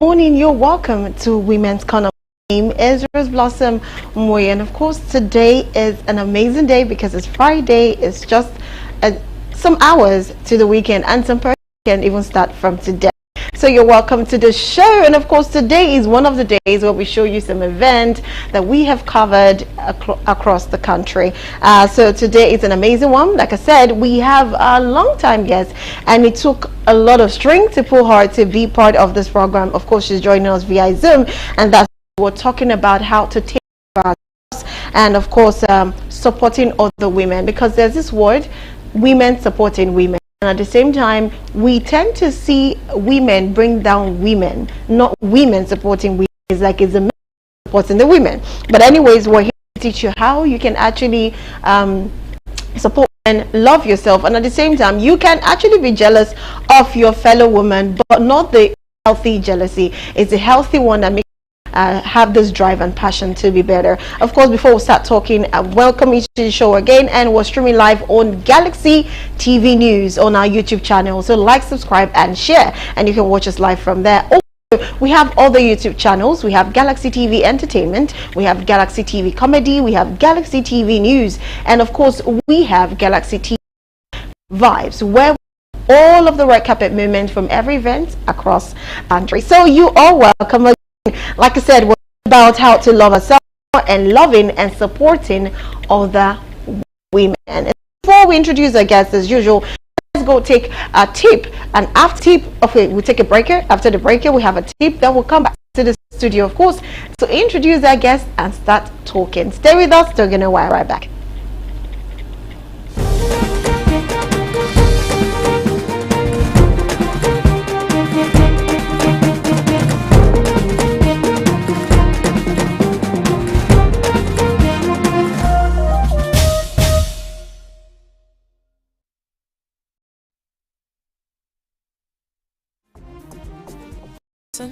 Morning, you're welcome to Women's Corner. My name is Rose Blossom Moy, and of course, today is an amazing day because it's Friday. It's just some hours to the weekend, and some person can even start from today. So you're welcome to the show, and of course, today is one of the days where we show you some event that we have covered across the country. So today is an amazing one. Like I said, we have a long-time guest, and it took a lot of strength to pull her to be part of this program. Of course, she's joining us via Zoom, and that's what we're talking about, how to take care of ourselves, and of course, supporting other women, because there's this word, women supporting women. And at the same time, we tend to see women bring down women, not women supporting women. It's like it's the men supporting the women. But anyways, we're here to teach you how you can actually support and love yourself. And at the same time, you can actually be jealous of your fellow woman, but not the healthy jealousy. It's a healthy one that makes have this drive and passion to be better. Of course, before we start talking, welcome you to the show again, and we're streaming live on Galaxy TV News on our YouTube channel. So like, subscribe, and share, and you can watch us live from there. Also, we have other YouTube channels. We have Galaxy TV Entertainment, we have Galaxy TV Comedy, we have Galaxy TV News, and of course, we have Galaxy TV Vibes, where all of the red carpet movement from every event across the country. So you are welcome. Like I said, we're about how to love ourselves and loving and supporting other women. And before we introduce our guests, as usual, let's go take a tip. And after tip, okay, we'll take a breaker. After the breaker, we have a tip. Then we'll come back to the studio, of course, to introduce our guests and start talking. Stay with us. Don't get nowhere. Right back.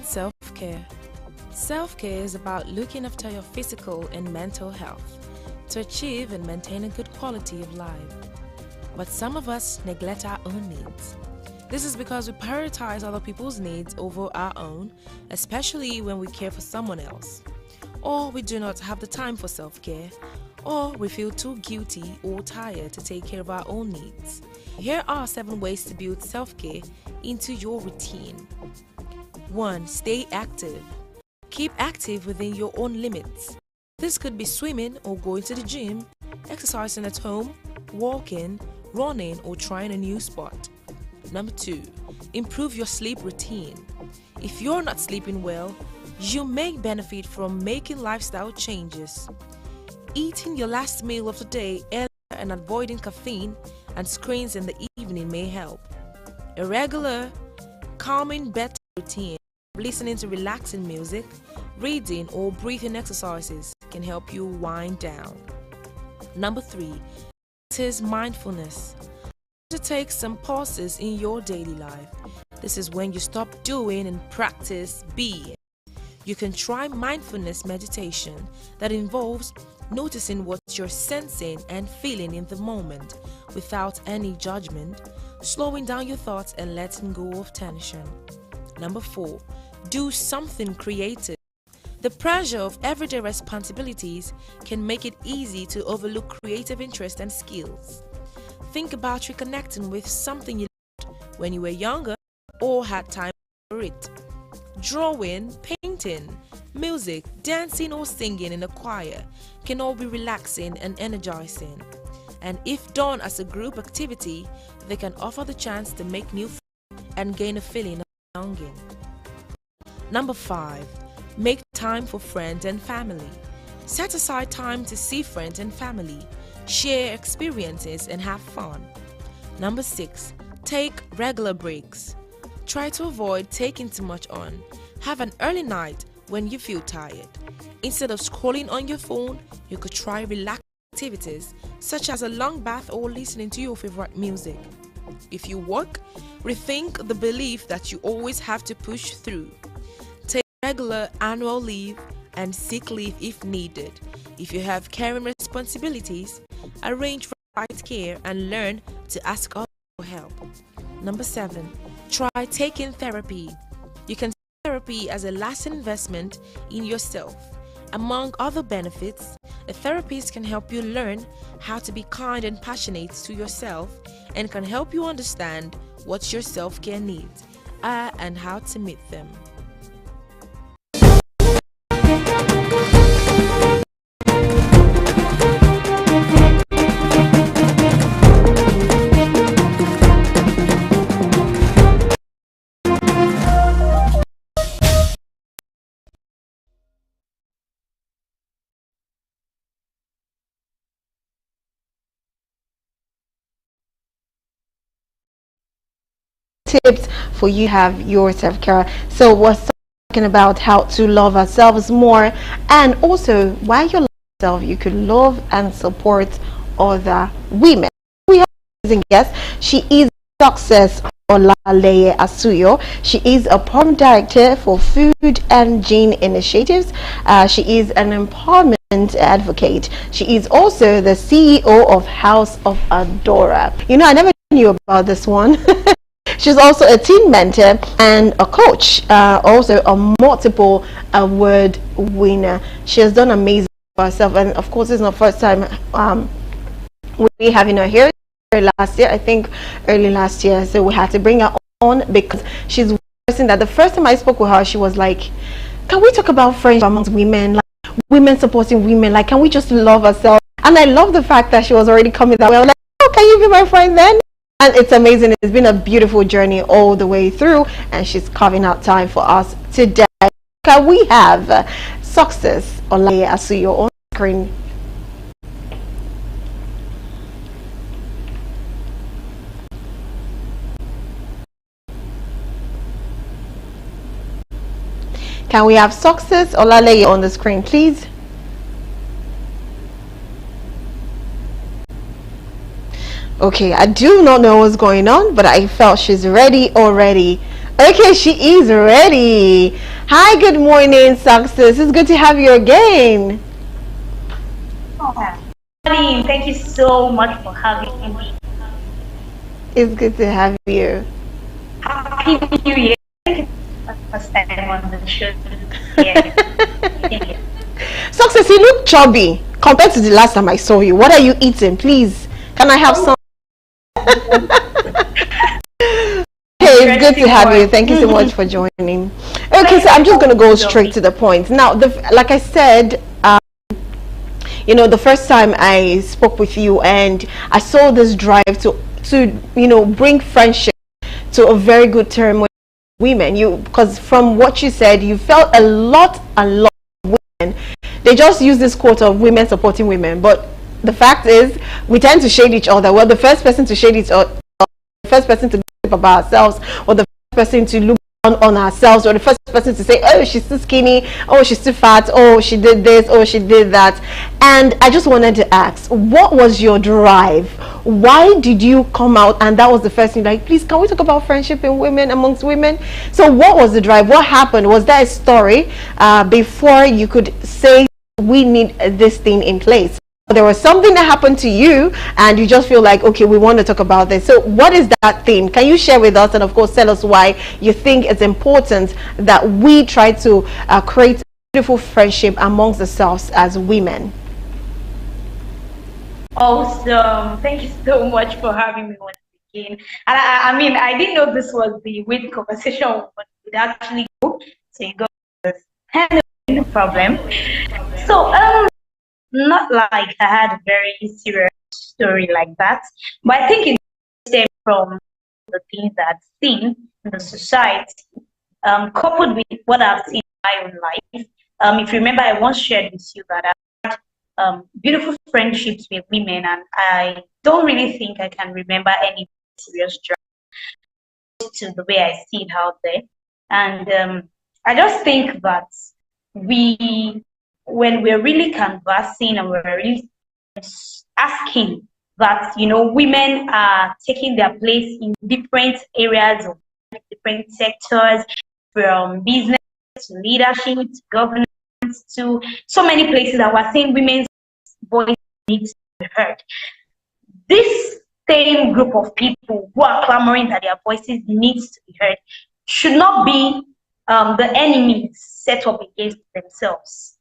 Self-care. Self-care is about looking after your physical and mental health to achieve and maintain a good quality of life. But some of us neglect our own needs. This is because we prioritize other people's needs over our own, especially when we care for someone else. Or we do not have the time for self-care, or we feel too guilty or tired to take care of our own needs. Here are 7 ways to build self-care into your routine. 1. Stay active. Keep active within your own limits. This could be swimming or going to the gym, exercising at home, walking, running, or trying a new sport. Number 2. Improve your sleep routine. If you're not sleeping well, you may benefit from making lifestyle changes. Eating your last meal of the day earlier and avoiding caffeine and screens in the evening may help. A regular, calming bedtime routine, listening to relaxing music, reading, or breathing exercises can help you wind down. Number 3. Practice mindfulness. To take some pauses in your daily life. This is when you stop doing and practice being. You can try mindfulness meditation that involves noticing what you're sensing and feeling in the moment without any judgment, slowing down your thoughts and letting go of tension. Number 4. Do something creative. The pressure of everyday responsibilities can make it easy to overlook creative interests and skills. Think about reconnecting with something you loved when you were younger or had time for it. Drawing, painting, music, dancing, or singing in a choir can all be relaxing and energizing. And if done as a group activity, they can offer the chance to make new friends and gain a feeling of belonging. Number 5. Make time for friends and family. Set aside time to see friends and family, share experiences, and have fun. Number 6. Take regular breaks. Try to avoid taking too much on. Have an early night when you feel tired. Instead of scrolling on your phone, you could try relaxing activities such as a long bath or listening to your favorite music. If you work, rethink the belief that you always have to push through. Take regular annual leave and sick leave if needed. If you have caring responsibilities, arrange for right care and learn to ask others for help. Number 7. Try taking therapy. You can see a therapy as a lasting investment in yourself. Among other benefits, a therapist can help you learn how to be kind and passionate to yourself and can help you understand what your self-care needs are and how to meet them. Tips for you to have your self-care. So we're talking about how to love ourselves more, and also while you love yourself, you could love and support other women. We have an amazing guest. She is Success Olaleye Asuyo. She is a program director for Food and Gene Initiatives. She is an empowerment advocate. She is also the CEO of House of Adora. You know, I never knew about this one. She's also a teen mentor and a coach, also a multiple award winner. She has done amazing for herself, and of course, it's not first time we having her here. Last year, I think early last year, so we had to bring her on because she's a person that the first time I spoke with her, she was like, "Can we talk about friendship amongst women, like women supporting women? Like, can we just love ourselves?" And I love the fact that she was already coming that way. I was like, "Oh, can you be my friend then?" And it's amazing. It's been a beautiful journey all the way through, and she's carving out time for us today. Can we have Success Olaleye Asuyo on screen? Can we have Success Olaleye on the screen, please? Okay, I do not know what's going on, but I felt she's ready already. Okay, she is ready. Hi, good morning, Success. It's good to have you again. Thank you so much for having me. It's good to have you. Happy New Year. First time on the show. Yeah. Success, you look chubby compared to the last time I saw you. What are you eating? Please, can I have some? Hey, it's good to have you. Thank you so much for joining. Okay, so I'm just going to go straight to the point. Now, like I said, you know, the first time I spoke with you and I saw this drive to you know, bring friendship to a very good term with women. Because from what you said, you felt a lot of women. They just use this quote of women supporting women, but the fact is, we tend to shade each other. We're the first person to shade each other, the first person to gossip about ourselves, or the first person to look on ourselves, or the first person to say, "Oh, she's too skinny. Oh, she's too fat. Oh, she did this. Oh, she did that." And I just wanted to ask, what was your drive? Why did you come out and that was the first thing, like, please, can we talk about friendship in women, amongst women? So what was the drive? What happened? Was there a story before you could say we need this thing in place? There was something that happened to you and you just feel like, okay, we want to talk about this. So what is that theme? Can you share with us, and of course tell us why you think it's important that we try to create beautiful friendship amongst ourselves as women? Awesome. Thank you so much for having me once again. And I mean, I didn't know this was the weird conversation, but it actually go. So you got this handling problem. So not like I had a very serious story like that, but I think it stems from the things that I've seen in the society, coupled with what I've seen in my own life. If you remember, I once shared with you that I had beautiful friendships with women, and I don't really think I can remember any serious drama to the way I see it out there. And I just think that we, when we're really canvassing and we're really asking that, you know, women are taking their place in different areas of different sectors, from business to leadership to governance to so many places that we're saying women's voice needs to be heard. This same group of people who are clamoring that their voices needs to be heard should not be the enemies set up against themselves.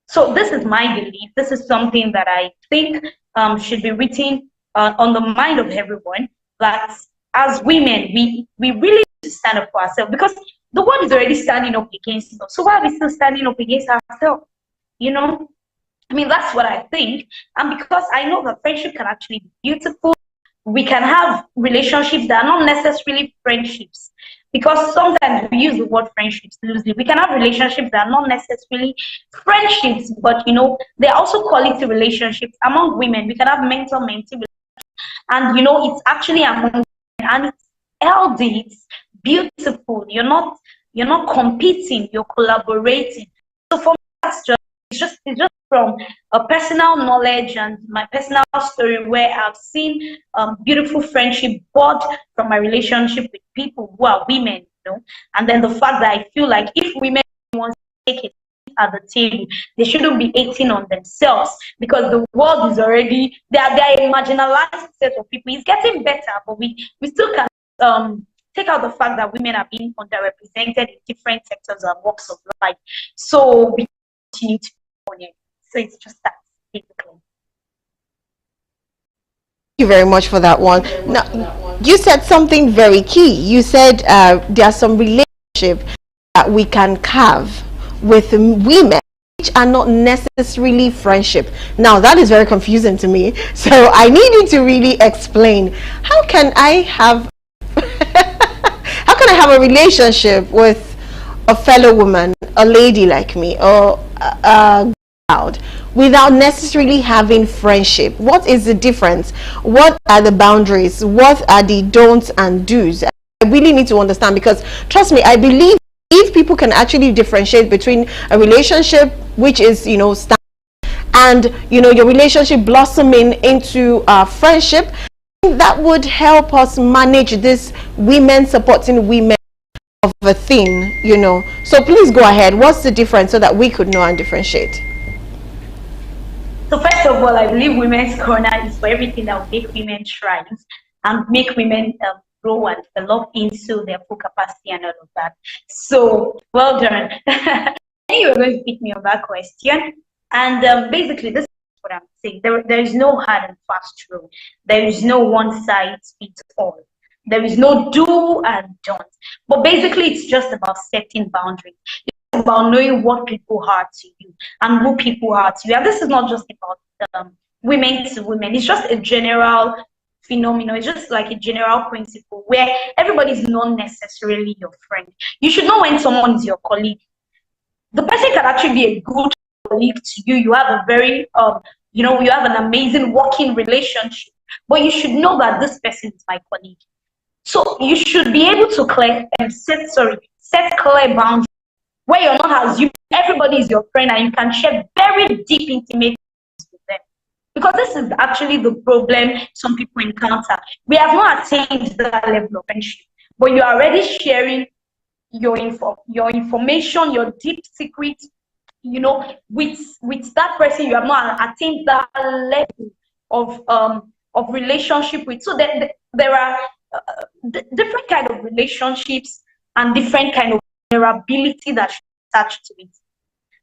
So this is my belief. This is something that I think should be written on the mind of everyone, that as women, we really need to stand up for ourselves, because the world is already standing up against us. So why are we still standing up against ourselves? You know, I mean, that's what I think. And because I know that friendship can actually be beautiful, we can have relationships that are not necessarily friendships. Because sometimes we use the word friendships loosely. We can have relationships that are not necessarily friendships, but they're also quality relationships among women. We can have mentor-mentee, and it's actually among women, and it's healthy, it's beautiful. You're not competing, you're collaborating. So for me, that's it's just from a personal knowledge and my personal story, where I've seen beautiful friendship born from my relationship with people who are women, and then the fact that I feel like if women want to take it at the table, they shouldn't be hating on themselves, because the world is already they are a marginalized set of people. It's getting better, but we still can take out the fact that women are being underrepresented in different sectors and walks of life. So we continue to be on it. So it's just that, basically. Thank you very much for that one. Now, you said something very key. You said there are some relationships that we can have with women which are not necessarily friendship. Now, that is very confusing to me. So I need you to really explain, how can I have how can I have a relationship with a fellow woman, a lady like me, or a without necessarily having friendship? What is the difference? What are the boundaries? What are the don'ts and do's? I really need to understand, because trust me, I believe if people can actually differentiate between a relationship which is and your relationship blossoming into friendship, that would help us manage this women supporting women of a thing. So please go ahead. What's the difference, so that we could know and differentiate? So first of all, I believe Women's Corner is for everything that will make women thrive and make women grow and develop into their full capacity and all of that. So well done. You were going to pick me on that question. And basically, this is what I'm saying. There is no hard and fast rule. There is no one size fits all. There is no do and don't. But basically, it's just about setting boundaries. About knowing what people are to you and who people are to you. And this is not just about women to women. It's just a general phenomenon. It's just like a general principle where everybody is not necessarily your friend. You should know when someone is your colleague. The person can actually be a good colleague to you. You have a very, you have an amazing working relationship. But you should know that this person is my colleague. So you should be able to set clear boundaries, where you're not assuming everybody is your friend and you can share very deep, intimate things with them. Because this is actually the problem some people encounter. We have not attained that level of friendship, but you're already sharing your information, your deep secrets, with that person you have not attained that level of relationship with. So there are different kind of relationships and different kind of vulnerability that should attach to it.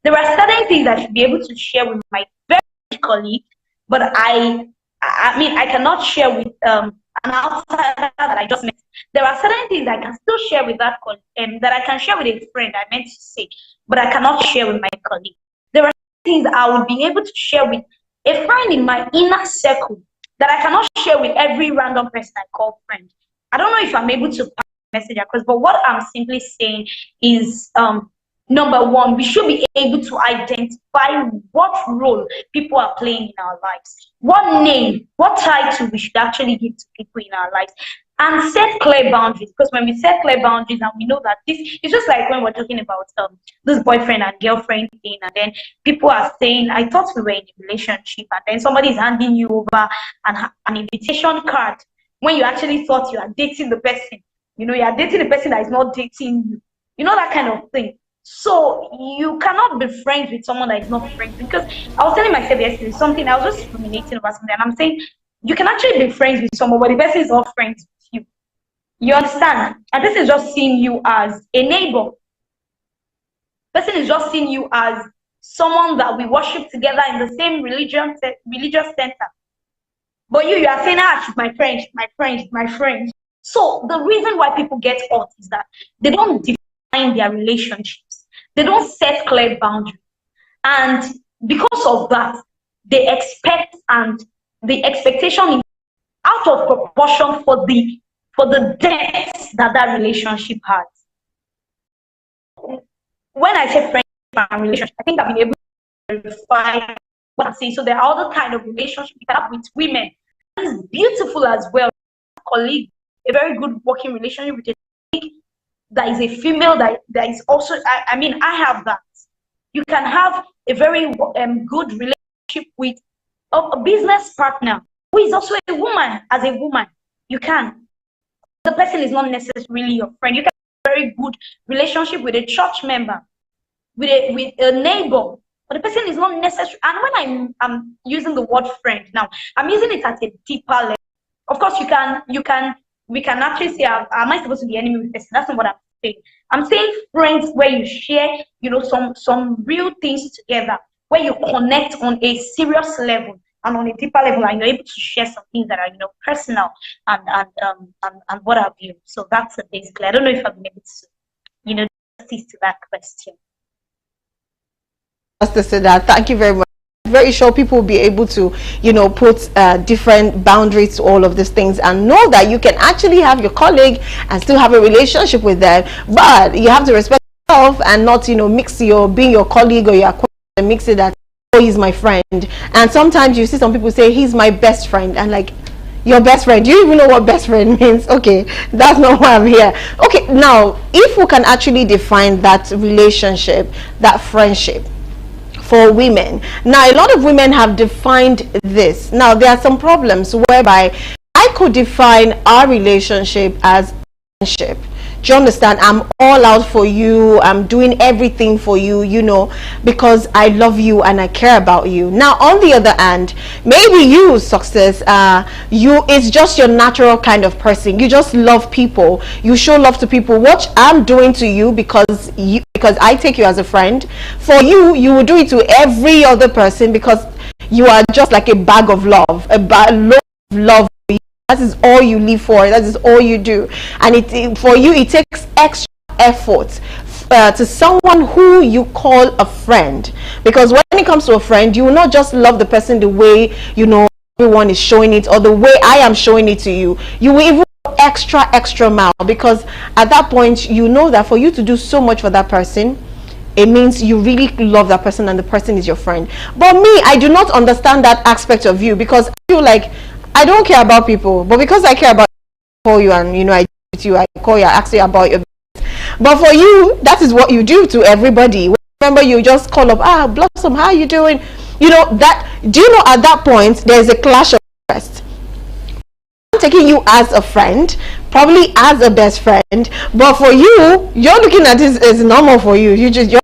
There are certain things I should be able to share with my very good colleague, but I cannot share with an outsider that I just met. There are certain things I can still share with that colleague, that I can share with a friend, I meant to say, but I cannot share with my colleague. There are things I will be able to share with a friend in my inner circle that I cannot share with every random person I call friend. I don't know if I'm able to message across, but what I'm simply saying is, number one, we should be able to identify what role people are playing in our lives, what name, what title we should actually give to people in our lives, and set clear boundaries. Because when we set clear boundaries and we know that this is just like when we're talking about this boyfriend and girlfriend thing, and then people are saying, I thought we were in a relationship, and then somebody is handing you over an invitation card when you actually thought you are dating the person. You are dating a person that is not dating you. That kind of thing. So you cannot be friends with someone that is not friends. Because I was telling myself yesterday something, I was just ruminating about something, and I'm saying you can actually be friends with someone, but the person is not friends with you. You understand? And this is just seeing you as a neighbor. person is just seeing you as someone that we worship together in the same religious center. But you are saying, ah, she's my friend, she's my friend, she's my friend. So the reason why people get hurt is that they don't define their relationships. They don't set clear boundaries. And because of that, they expect, and the expectation is out of proportion for the depth that relationship has. When I say friendship and relationship, I think I've been able to verify what I'm saying. So there are other kind of relationships you can have with women. It's beautiful as well. A colleague, a very good working relationship with a colleague that is a female that is also, I mean, I have that. You can have a very good relationship with a business partner who is also a woman. As a woman, you can. The person is not necessarily your friend. You can have a very good relationship with a church member, with a neighbor, but the person is not necessary. And when I'm using the word friend now, I'm using it at a deeper level. Of course, we can actually say, am I supposed to be enemy with this? That's not what I'm saying. I'm saying friends where you share, some real things together, where you connect on a serious level and on a deeper level, and you're able to share some things that are, personal and what have you. So that's basically. I don't know if I've been able to, justice to that question. Justice to that. Thank you very much. Very sure people will be able to put different boundaries to all of these things, and know that you can actually have your colleague and still have a relationship with them, but you have to respect yourself and not mix being your colleague or your acquaintance and mix it that, oh, he's my friend. And sometimes you see some people say he's my best friend, and like, your best friend, do you even know what best friend means? Okay, that's not why I'm here. Okay, now if we can actually define that relationship, that friendship for women. Now, a lot of women have defined this. Now, there are some problems whereby I could define our relationship as friendship. Do you understand? I'm all out for you. I'm doing everything for you, because I love you and I care about you. Now, on the other hand, maybe you, Success, it's just your natural kind of person. You just love people. You show love to people. What I'm doing to you because I take you as a friend. For you, you will do it to every other person because you are just like a bag of love, a bag of love. That is all you live for. That is all you do. And for you, it takes extra effort to someone who you call a friend. Because when it comes to a friend, you will not just love the person the way everyone is showing it, or the way I am showing it to you. You will even go extra mile, because at that point you know that for you to do so much for that person, it means you really love that person and the person is your friend. But me, I do not understand that aspect of you, because I feel like I don't care about people, but because I care about you, I call you, and I with you, I call you, I ask you about your business. But for you, that is what you do to everybody. Remember, you just call up, Blossom, how are you doing? That. Do you know at that point there's a clash of interest? I'm taking you as a friend, probably as a best friend, but for you, you're looking at this as normal for you. You're just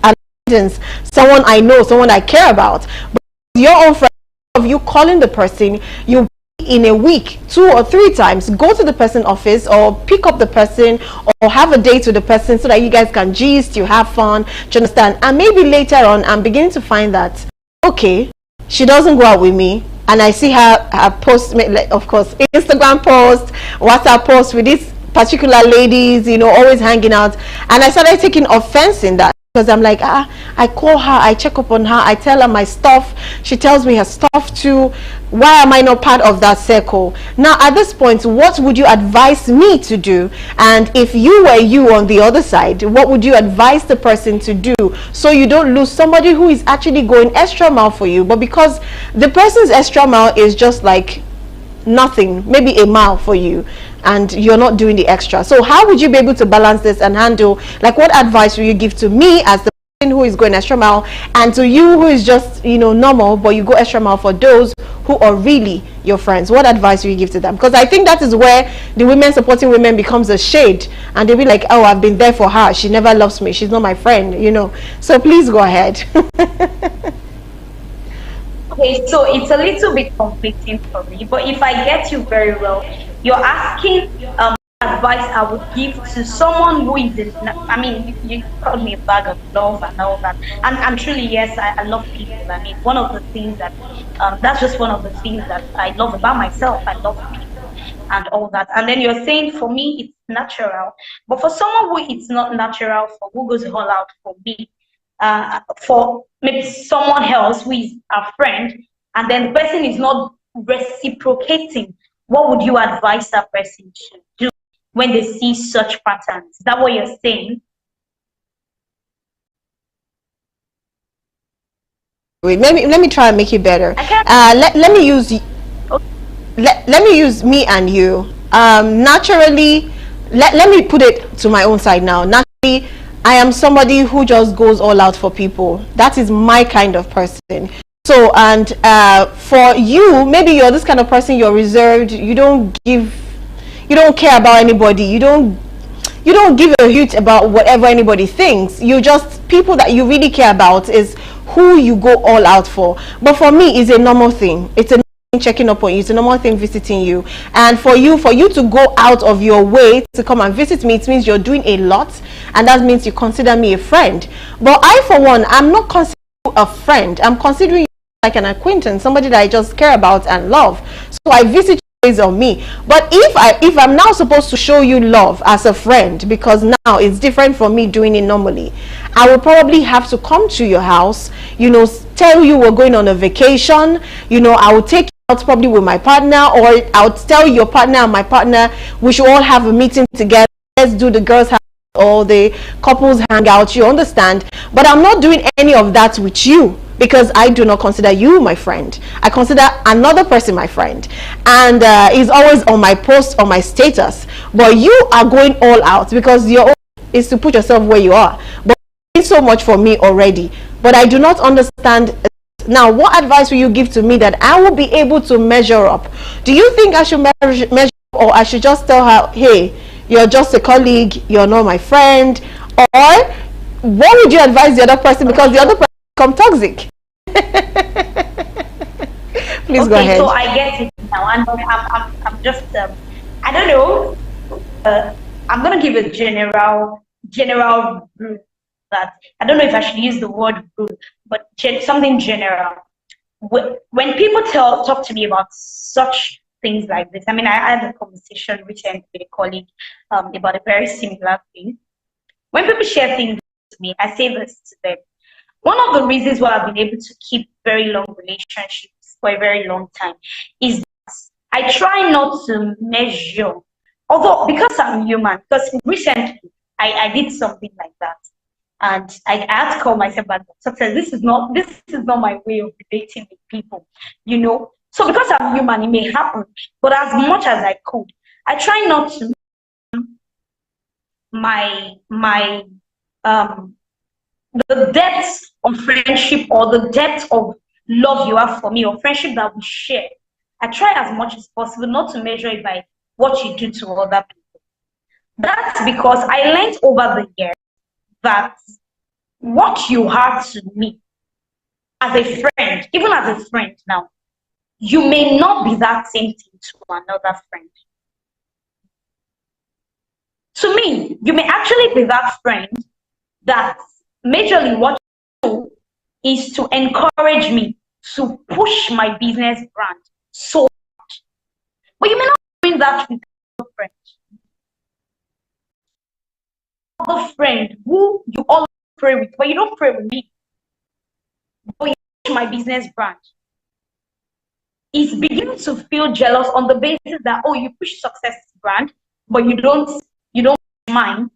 an acquaintance, someone I know, someone I care about. But your own friend, of you calling the person, you in a week 2 or 3 times go to the person office or pick up the person or have a date with the person so that you guys can gist, you have fun. Do you understand? And maybe later on I'm beginning to find that, okay, she doesn't go out with me, and I see her post, of course, Instagram post, WhatsApp post with these particular ladies, always hanging out, and I started taking offense in that. Because I'm like, I call her, I check up on her, I tell her my stuff, she tells me her stuff too. Why am I not part of that circle? Now, at this point, what would you advise me to do? And if you were you on the other side, what would you advise the person to do so you don't lose somebody who is actually going extra mile for you? But because the person's extra mile is just like nothing, maybe a mile for you, and you're not doing the extra. So how would you be able to balance this and handle, like, what advice will you give to me as the person who is going extra mile, and to you who is just normal, but you go extra mile for those who are really your friends? What advice will you give to them? Because I think that is where the women supporting women becomes a shade, and they'll be like, oh, I've been there for her, she never loves me, she's not my friend. So please go ahead. Okay, so it's a little bit conflicting for me, but if I get you very well, you're asking advice I would give to someone who is in, I mean, you called me a bag of love and all that. And truly, yes, I love people. I mean, one of the things that, that's just one of the things that I love about myself. I love people and all that. And then you're saying for me, it's natural. But for someone who it's not natural for, who goes all out for me, for maybe someone else who is a friend, and then the person is not reciprocating, what would you advise that person to do when they see such patterns? Is that what you're saying? Wait, let me try and make it better. Let me use let me use me and you. Naturally, let me put it to my own side now. Naturally, I am somebody who just goes all out for people. That is my kind of person. So, and for you, maybe you're this kind of person, you're reserved, you don't care about anybody, you don't give a hoot about whatever anybody thinks. You just, people that you really care about is who you go all out for. But for me, it's a normal thing. It's a normal thing checking up on you. It's a normal thing visiting you. And for you to go out of your way to come and visit me, it means you're doing a lot, and that means you consider me a friend. But I, for one, I'm not considering you a friend. I'm considering you like an acquaintance, somebody that I just care about and love. So I visit you based on me. But if I'm now supposed to show you love as a friend, because now it's different from me doing it normally, I will probably have to come to your house, you know, tell you we're going on a vacation, you know, I will take you out probably with my partner, or I'll tell your partner and my partner we should all have a meeting together. Let's do the girls' house or the couples hangout, you understand? But I'm not doing any of that with you, because I do not consider you my friend. I consider another person my friend, and is always on my post, on my status. But you are going all out because your own is to put yourself where you are. But it's so much for me already. But I do not understand. Now, what advice will you give to me that I will be able to measure up? Do you think I should measure up, or I should just tell her, hey, you're just a colleague, you're not my friend? Or what would you advise the other person, because the other person become toxic? Please go ahead. So I get it now. I'm just I don't know. I'm gonna give a general rule that I don't know if I should use the word rule, but something general. When people talk to me about such things like this, I mean, I had a conversation recently with a colleague about a very similar thing. When people share things with me, I say this to them. One of the reasons why I've been able to keep very long relationships for a very long time is that I try not to measure, although because I'm human, because recently I did something like that, and I had to call myself back. Success. This is not my way of relating with people, you know. So because I'm human, it may happen, but as much as I could, I try not to the depth of friendship or the depth of love you have for me, or friendship that we share. I try as much as possible not to measure it by what you do to other people. That's because I learned over the years that what you are to me as a friend, even as a friend now, you may not be that same thing to another friend. To me, you may actually be that friend that majorly what you do is to encourage me to push my business brand so much. But you may not be doing that with a friend. The friend who you always pray with, but you don't pray with me. But you push my business brand. Is beginning to feel jealous on the basis that, oh, you push success brand, but you don't mind.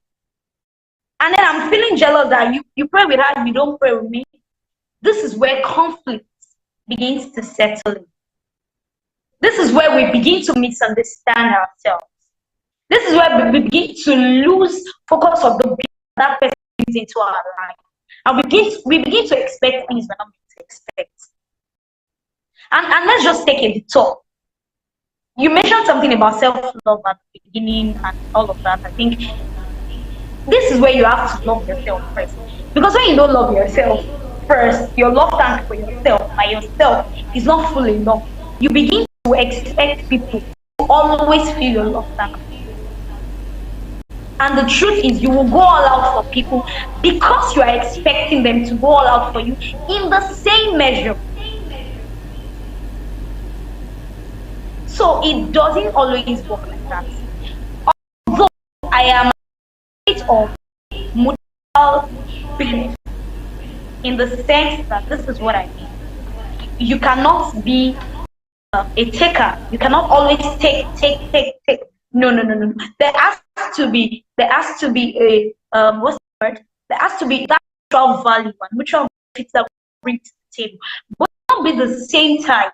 And then I'm feeling jealous that you pray with her, you don't pray with me. This is where conflict begins to settle in. This is where we begin to misunderstand ourselves. This is where we begin to lose focus of the beauty that person brings into our life. And we begin to expect things we're not meant to expect. And let's just take a detour. You mentioned something about self-love at the beginning and all of that. I think this is where you have to love yourself first. Because when you don't love yourself first, your love tank for yourself by yourself is not full enough. You begin to expect people to always fill your love tank. And the truth is, you will go all out for people because you are expecting them to go all out for you in the same measure. So it doesn't always work like that. Although I am a bit of mutual benefit in the sense that this is what I mean. You cannot be a taker. You cannot always take. No. There has to be a what's the word? There has to be that mutual value and mutual benefits that we bring to the table, but not be the same time.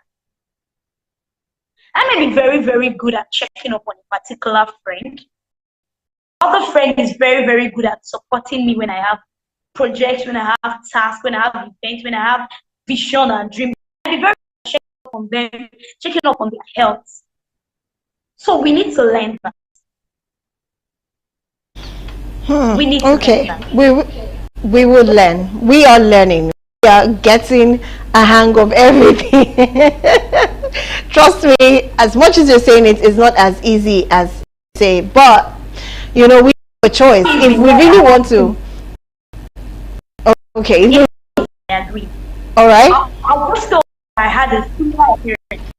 I may be very, very good at checking up on a particular friend. Other friend is very, very good at supporting me when I have projects, when I have tasks, when I have events, when I have vision and dream. I be very checking up on them, checking up on their health. So we need to learn that. We need to learn that. We will learn. We are learning. We are getting a hang of everything. Trust me, as much as you're saying it is not as easy as you say, but you know, we have a choice. If we really want to. Okay. I agree. All right. I also had a similar experience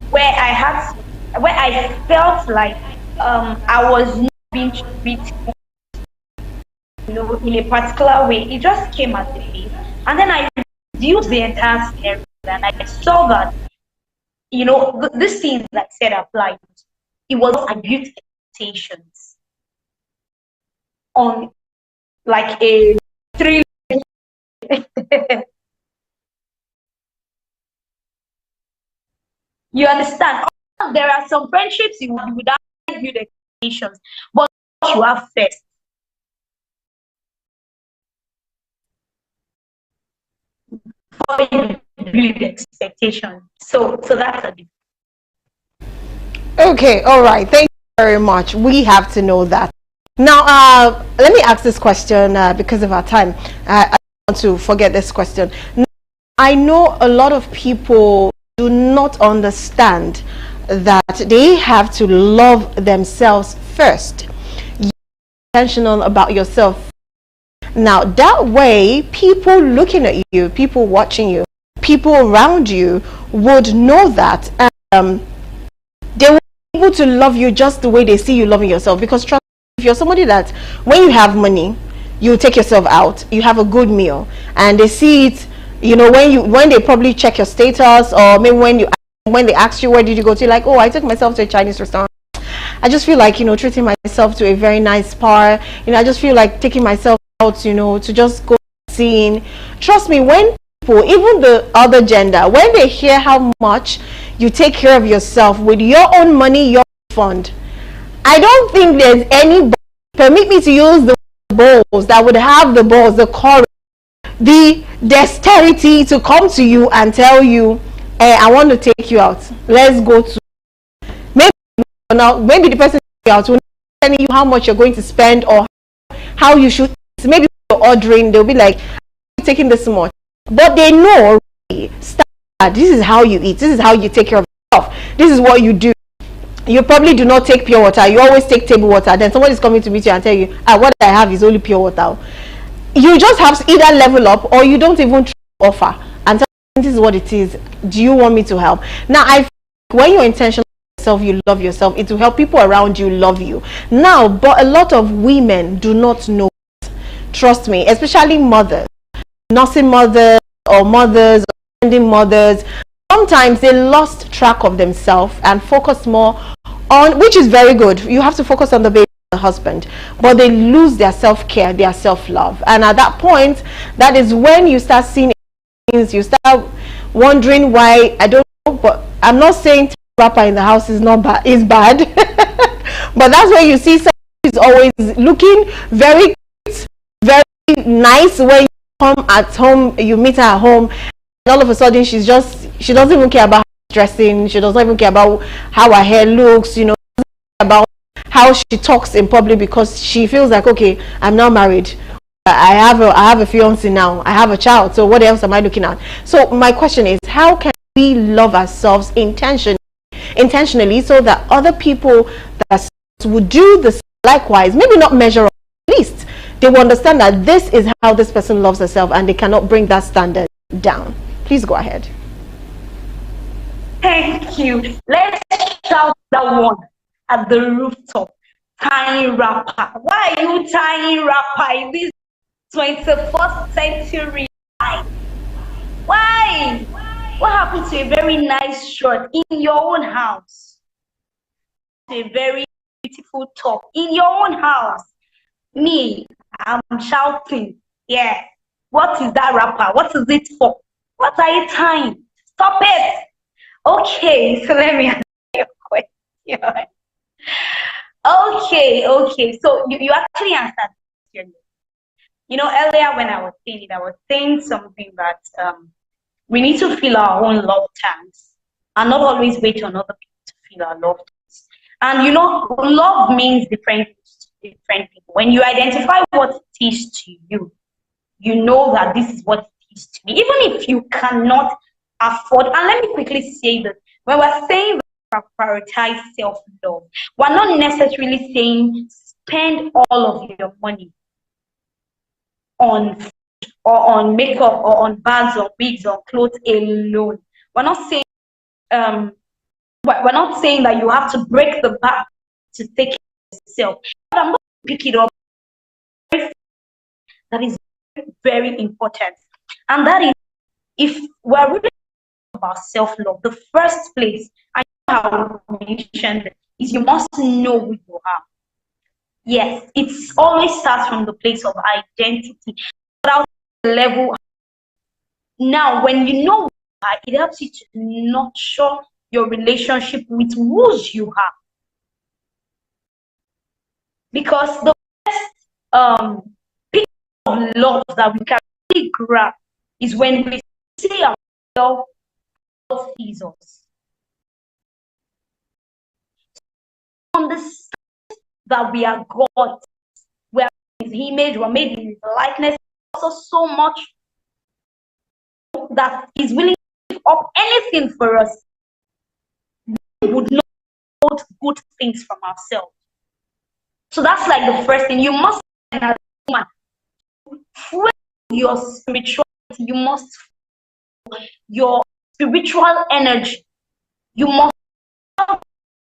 where I felt like I was not being treated, you know, in a particular way. It just came at the base, and then I reduced the entire scenario, and I saw that, you know, this thing that I said applied. It was abuse expectations on like a 3. You understand? There are some friendships you would have build expectations, but you have first. Before you build expectations. So that's a difference. Okay, all right. Thank you very much. We have to know that. Now, let me ask this question because of our time. I don't want to forget this question. I know a lot of people do not understand that they have to love themselves first. You're intentional about yourself. Now, that way, people looking at you, people watching you, people around you would know that. They will be able to love you just the way they see you loving yourself. Because trust me, if you're somebody that when you have money, you take yourself out, you have a good meal, and they see it, you know, when they probably check your status, or maybe when they ask you where did you go to, you're like, oh, I took myself to a Chinese restaurant. I just feel like, you know, treating myself to a very nice spa. You know, I just feel like taking myself out, you know, to just go seeing. Trust me, when people, even the other gender, when they hear how much you take care of yourself with your own money, your fund, I don't think there's anybody, permit me to use the balls, that would have the balls, the courage, the dexterity to come to you and tell you, hey, I want to take you out. Let's go to, maybe the person out will telling you how much you're going to spend or how you should. Maybe you're ordering, they'll be like, I'm taking this much, but they know already, this is how you eat, this is how you take care of yourself, this is what you do. You probably do not take pure water, you always take table water. Then somebody's coming to meet you and tell you, what I have is only pure water. You just have to either level up, or you don't even offer and tell them, this is what it is, do you want me to help? Now, I feel like when you're intentional yourself, you love yourself, it will help people around you love you. Now, but a lot of women do not know. Trust me, especially mothers, nursing mothers or attending mothers, sometimes they lost track of themselves and focus more on, which is very good, you have to focus on the baby, the husband, but they lose their self-care, their self-love, and at that point, that is when you start seeing things, you start wondering why. I don't know, but I'm not saying rapper in the house is not bad, is bad. But that's where you see someone is always looking very cute, very nice. When you come at home, you meet her at home, and all of a sudden she doesn't even care about dressing, she doesn't even care about how her hair looks, you know, about how she talks in public, because she feels like, okay, I'm now married, I have a fiance now, I have a child, so what else am I looking at? So my question is, how can we love ourselves intentionally so that other people that would do the likewise, maybe not measure up, at least they will understand that this is how this person loves herself and they cannot bring that standard down. Please go ahead. Thank you. Let's shout that one at the rooftop. Tiny rapper. Why are you tiny rapper in this 21st century? Why? What happened to a very nice shirt in your own house? A very beautiful top in your own house. Me, I'm shouting. Yeah. What is that rapper? What is it for? What are you tying? Stop it. Okay, so let me answer your question. Okay. So you actually answered the question. You know, earlier when I was saying something that we need to fill our own love tanks and not always wait on other people to fill our love tanks. And you know, love means different things to different people. When you identify what it is to you, you know that this is what it is to me. Even if you cannot afford, and let me quickly say that when we're saying prioritize self-love, we're not necessarily saying spend all of your money on food or on makeup or on bags or wigs or clothes alone. We're not saying that you have to break the bank to take care of yourself. But I'm going to pick it up. That is very, very important, and that is, if we're really about self-love, the first place, I know how we mentioned, is you must know who you are. Yes, it always starts from the place of identity, but the level. Now, when you know who you are, it helps you to nurture your relationship with who you are. Because the best picture of love that we can really grab is when we see ourselves sees us. Understand that we are God, we are in His image, we are made in His likeness. Also, so much that He's willing to give up anything for us. We would not hold good things from ourselves. So that's like the first thing. You must, as a woman, fuel your spirituality. You must your spiritual energy. You must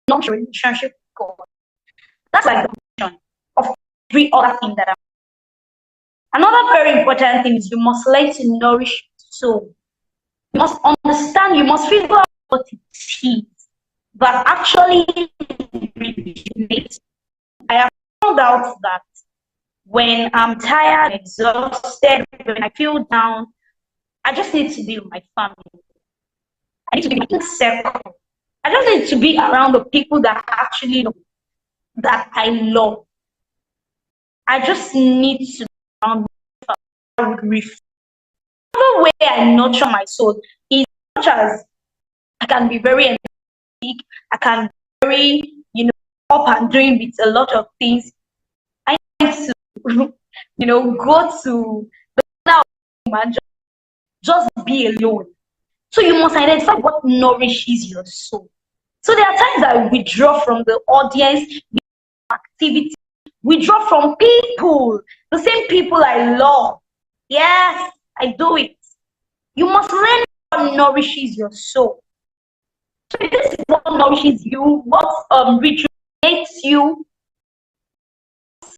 not your relationship with God. That's like the foundation of every other thing that I'm. Another very important thing is you must learn to nourish your soul. You must understand, you must figure out what it is that actually rejuvenates. I have found out that when I'm tired, exhausted, when I feel down, I just need to be with my family. I need to be in a circle. I just need to be around the people that actually know that I love. I just need to be around people that would reflect. Another way I nurture my soul is such as I can be very energetic, I can be very, up and doing with a lot of things. I need to, go to the man, just be alone. So you must identify what nourishes your soul. So there are times I withdraw from the audience, activity, withdraw from people, the same people I love. Yes, I do it. You must learn what nourishes your soul. So this is what nourishes you, what rejuvenates you,